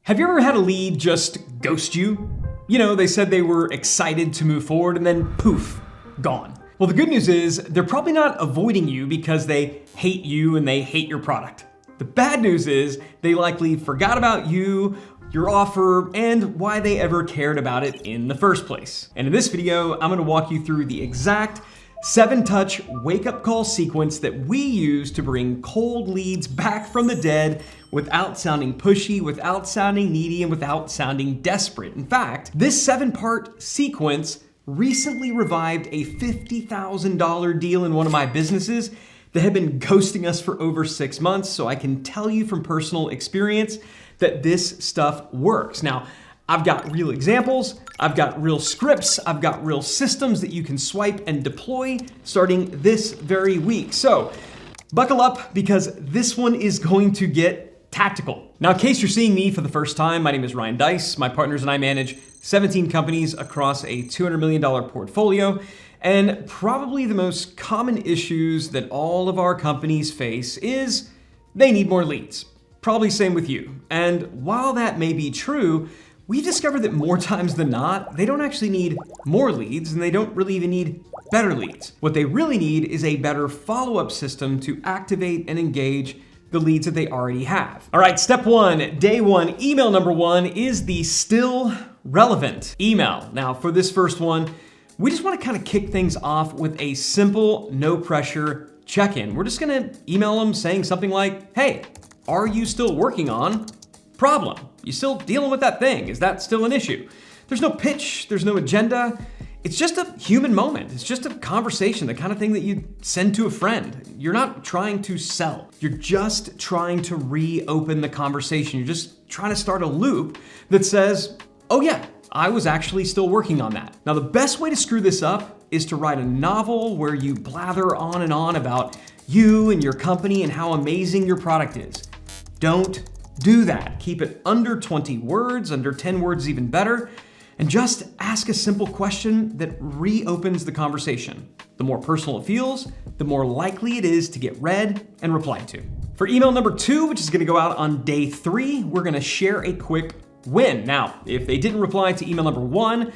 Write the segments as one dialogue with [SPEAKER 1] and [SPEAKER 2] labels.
[SPEAKER 1] Have you ever had a lead just ghost you? You know, they said they were excited to move forward and then poof, gone. Well, the good news is they're probably not avoiding you because they hate you and they hate your product. The bad news is they likely forgot about you, your offer, and why they ever cared about it in the first place. And in this video, I'm gonna walk you through the exact 7-touch wake-up call sequence that we use to bring cold leads back from the dead without sounding pushy, without sounding needy, and without sounding desperate. In fact, this 7-part sequence recently revived a $50,000 deal in one of my businesses that had been ghosting us for over 6 months, so I can tell you from personal experience that this stuff works. Now, I've got real examples, I've got real scripts, I've got real systems that you can swipe and deploy starting this very week. So buckle up because this one is going to get tactical. Now, in case you're seeing me for the first time, my name is Ryan Deiss. My partners and I manage 17 companies across a $200 million portfolio. And probably the most common issues that all of our companies face is they need more leads. Probably same with you. And while that may be true, we discovered that more times than not, they don't actually need more leads and they don't really even need better leads. What they really need is a better follow-up system to activate and engage the leads that they already have. All right, step one, day one, email number one is the still relevant email. Now for this first one, we just wanna kind of kick things off with a simple, no pressure check-in. We're just gonna email them saying something like, hey, are you still working on problem? You still dealing with that thing? Is that still an issue? There's no pitch, there's no agenda. It's just a human moment. It's just a conversation, the kind of thing that you send to a friend. You're not trying to sell. You're just trying to reopen the conversation. You're just trying to start a loop that says, oh yeah, I was actually still working on that. Now, the best way to screw this up is to write a novel where you blather on and on about you and your company and how amazing your product is. Don't do that. Keep it under 20 words, under 10 words even better, and just ask a simple question that reopens the conversation. The more personal it feels, the more likely it is to get read and replied to. For email number 2, which is gonna go out on day 3, we're gonna share a quick win. Now, if they didn't reply to email number 1,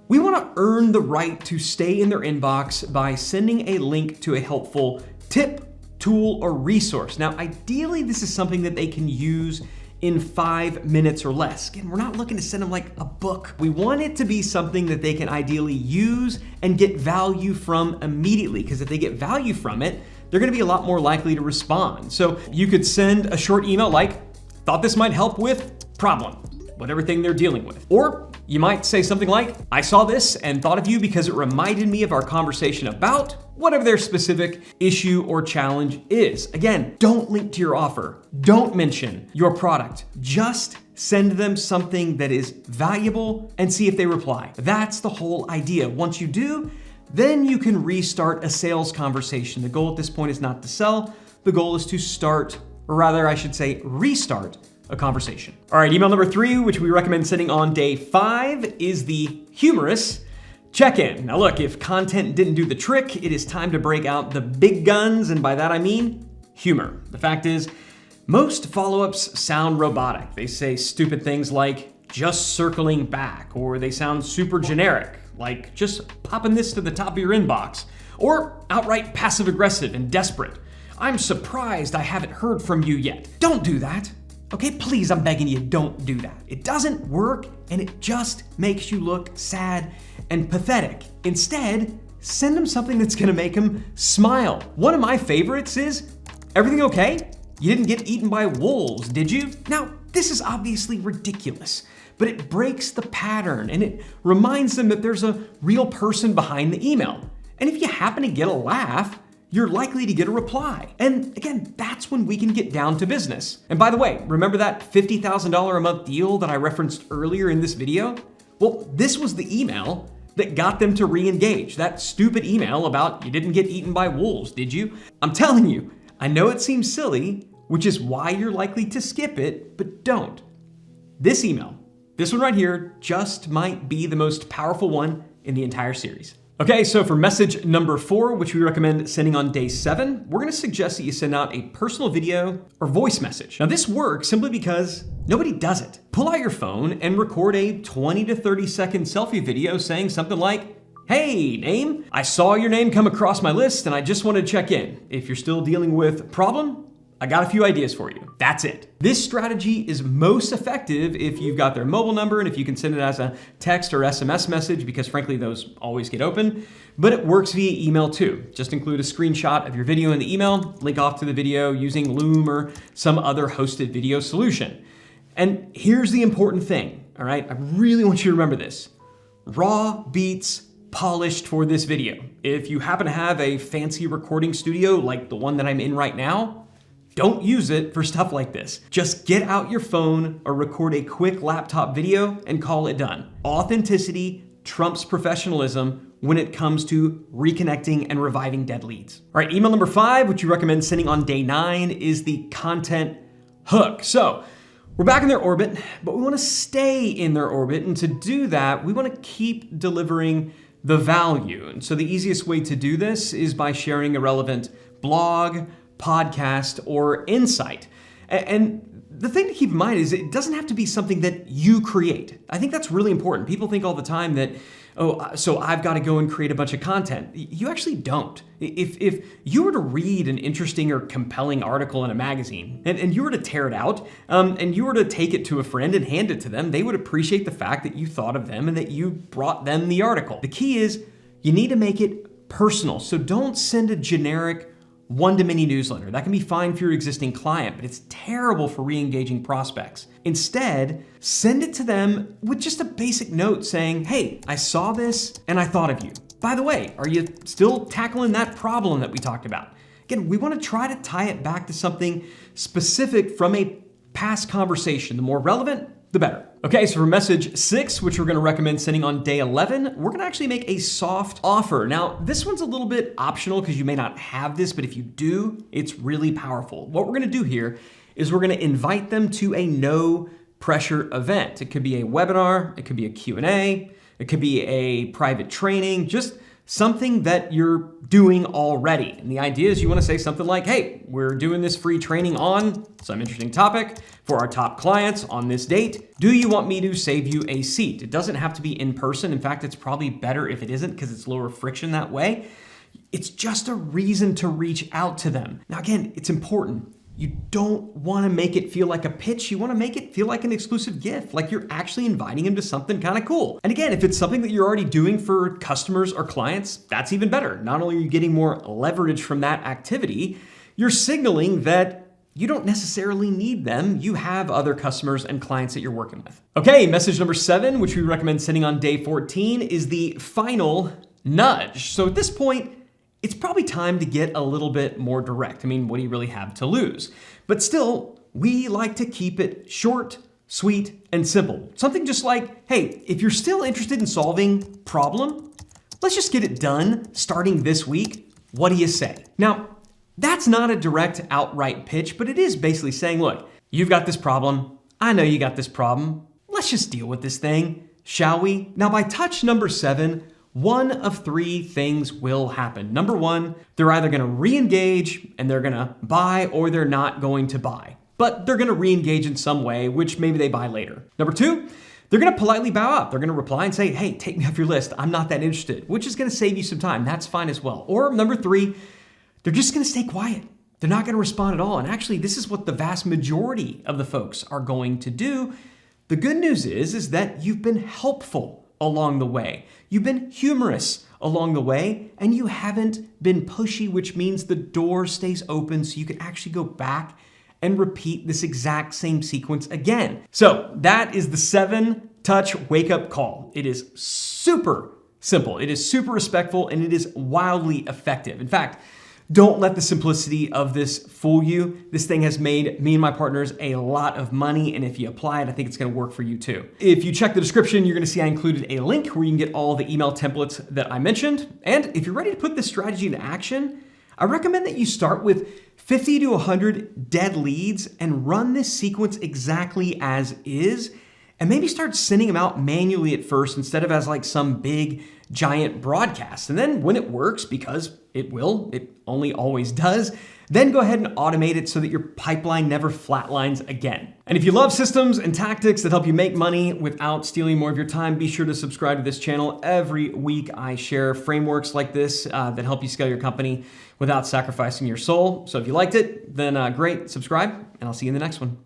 [SPEAKER 1] we wanna earn the right to stay in their inbox by sending a link to a helpful tip, tool, or resource. Now, ideally, this is something that they can use in 5 minutes or less. Again, we're not looking to send them like a book. We want it to be something that they can ideally use and get value from immediately, because if they get value from it, they're gonna be a lot more likely to respond. So you could send a short email like, thought this might help with problem, whatever thing they're dealing with. Or you might say something like, I saw this and thought of you because it reminded me of our conversation about whatever their specific issue or challenge is. Again, don't link to your offer. Don't mention your product. Just send them something that is valuable and see if they reply. That's the whole idea. Once you do, then you can restart a sales conversation. The goal at this point is not to sell. The goal is to start, or rather I should say restart, a conversation. All right, email number 3, which we recommend sending on day 5, is the humorous check-in. Now look, if content didn't do the trick, it is time to break out the big guns, and by that I mean humor. The fact is, most follow-ups sound robotic. They say stupid things like, just circling back, or they sound super generic, like just popping this to the top of your inbox, or outright passive-aggressive and desperate. I'm surprised I haven't heard from you yet. Don't do that. Okay, please, I'm begging you, don't do that. It doesn't work, and it just makes you look sad and pathetic. Instead, send them something that's gonna make them smile. One of my favorites is, everything okay? You didn't get eaten by wolves, did you? Now, this is obviously ridiculous, but it breaks the pattern, and it reminds them that there's a real person behind the email. And if you happen to get a laugh, you're likely to get a reply. And again, that's when we can get down to business. And by the way, remember that $50,000 a month deal that I referenced earlier in this video? Well, this was the email that got them to re-engage. That stupid email about you didn't get eaten by wolves, did you? I'm telling you, I know it seems silly, which is why you're likely to skip it, but don't. This email, this one right here, just might be the most powerful one in the entire series. Okay, so for message number 4, which we recommend sending on day 7, we're gonna suggest that you send out a personal video or voice message. Now this works simply because nobody does it. Pull out your phone and record a 20 to 30 second selfie video saying something like, "Hey, name, I saw your name come across my list and I just wanted to check in. If you're still dealing with a problem, I got a few ideas for you." That's it. This strategy is most effective if you've got their mobile number and if you can send it as a text or SMS message, because frankly, those always get open, but it works via email too. Just include a screenshot of your video in the email, link off to the video using Loom or some other hosted video solution. And here's the important thing, all right? I really want you to remember this. Raw beats polished for this video. If you happen to have a fancy recording studio like the one that I'm in right now, don't use it for stuff like this. Just get out your phone or record a quick laptop video and call it done. Authenticity trumps professionalism when it comes to reconnecting and reviving dead leads. All right, email number 5, which you recommend sending on day 9, is the content hook. So we're back in their orbit, but we want to stay in their orbit. And to do that, we want to keep delivering the value. And so the easiest way to do this is by sharing a relevant blog, podcast, or insight. And the thing to keep in mind is it doesn't have to be something that you create. I think that's really important. People think all the time that, oh, so I've got to go and create a bunch of content. You actually don't. If you were to read an interesting or compelling article in a magazine and you were to tear it out and you were to take it to a friend and hand it to them, they would appreciate the fact that you thought of them and that you brought them the article. The key is you need to make it personal. So don't send a generic one-to-many newsletter. That can be fine for your existing client, but it's terrible for re-engaging prospects. Instead, send it to them with just a basic note saying, "Hey, I saw this and I thought of you. By the way, are you still tackling that problem that we talked about?" Again, we want to try to tie it back to something specific from a past conversation. The more relevant, the better. Okay, so for message 6, which we're gonna recommend sending on day 11, we're gonna actually make a soft offer. Now, this one's a little bit optional because you may not have this, but if you do, it's really powerful. What we're gonna do here is we're gonna invite them to a no pressure event. It could be a webinar, it could be a Q&A, it could be a private training, just something that you're doing already. And the idea is you want to say something like, "Hey, we're doing this free training on some interesting topic for our top clients on this date. Do you want me to save you a seat?" It doesn't have to be in person. In fact, it's probably better if it isn't because it's lower friction that way. It's just a reason to reach out to them. Now, again, it's important. You don't want to make it feel like a pitch. You want to make it feel like an exclusive gift, like you're actually inviting them to something kind of cool. And again, if it's something that you're already doing for customers or clients, that's even better. Not only are you getting more leverage from that activity, you're signaling that you don't necessarily need them. You have other customers and clients that you're working with. Okay, message number 7, which we recommend sending on day 14, is the final nudge. So at this point, it's probably time to get a little bit more direct. I mean, what do you really have to lose? But still, we like to keep it short, sweet, and simple. Something just like, "Hey, if you're still interested in solving problem, let's just get it done starting this week. What do you say?" Now, that's not a direct outright pitch, but it is basically saying, look, you've got this problem. I know you got this problem. Let's just deal with this thing, shall we? Now, by touch number 7, one of 3 things will happen. Number 1, they're either gonna re-engage and they're gonna buy, or they're not going to buy. But they're gonna re-engage in some way, which maybe they buy later. Number 2, they're gonna politely bow out. They're gonna reply and say, "Hey, take me off your list. I'm not that interested," which is gonna save you some time. That's fine as well. Or number 3, they're just gonna stay quiet. They're not gonna respond at all. And actually, this is what the vast majority of the folks are going to do. The good news is that you've been helpful along the way. You've been humorous along the way, and you haven't been pushy, which means the door stays open so you can actually go back and repeat this exact same sequence again. So that is the 7-touch wake-up call. It is super simple, it is super respectful, and it is wildly effective. In fact, don't let the simplicity of this fool you. This thing has made me and my partners a lot of money, and if you apply it, I think it's gonna work for you too. If you check the description, you're gonna see I included a link where you can get all the email templates that I mentioned. And if you're ready to put this strategy into action, I recommend that you start with 50 to 100 dead leads and run this sequence exactly as is. and maybe start sending them out manually at first instead of as like some big giant broadcast. And then when it works, because it will, it only always does, then go ahead and automate it so that your pipeline never flatlines again. And if you love systems and tactics that help you make money without stealing more of your time, be sure to subscribe to this channel. Every week I share frameworks like this that help you scale your company without sacrificing your soul. So if you liked it, then great, subscribe, and I'll see you in the next one.